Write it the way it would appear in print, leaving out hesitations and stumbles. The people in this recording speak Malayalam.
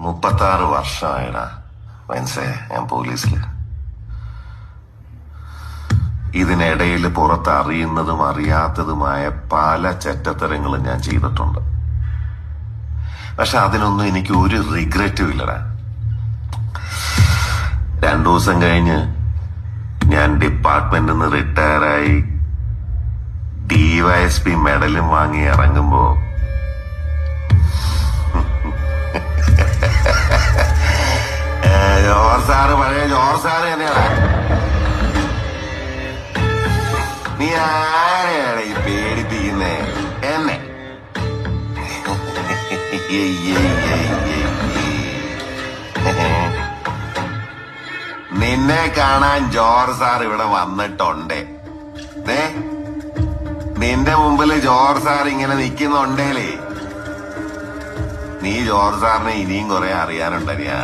36 വർഷമായിടാ മനസ്സേ ഞാൻ പോലീസില്. ഇതിനിടയിൽ പുറത്ത് അറിയുന്നതും അറിയാത്തതുമായ പല ചെറ്റത്തരങ്ങളും ഞാൻ ചെയ്തിട്ടുണ്ട്. പക്ഷെ അതിനൊന്നും എനിക്ക് ഒരു റിഗ്രറ്റും ഇല്ലടാ. 2 ദിവസം കഴിഞ്ഞ് ഞാൻ ഡിപ്പാർട്ട്മെന്റിൽ നിന്ന് റിട്ടയറായി DYSP മെഡലും വാങ്ങി ഇറങ്ങുമ്പോ പഴയ ജോർജ് സാറ് തന്നെയാണ്. നീ ആരെയാണ് ഈ പേടിപ്പിക്കുന്നേ എന്നെ? നിന്നെ കാണാൻ ജോർജ് സാർ ഇവിടെ വന്നിട്ടുണ്ടേ. നിന്റെ മുമ്പില് ജോർജ് സാർ ഇങ്ങനെ നിക്കുന്നുണ്ടേലേ, നീ ജോർജ് സാറിനെ ഇനിയും കുറെ അറിയാനുണ്ടരിയാ.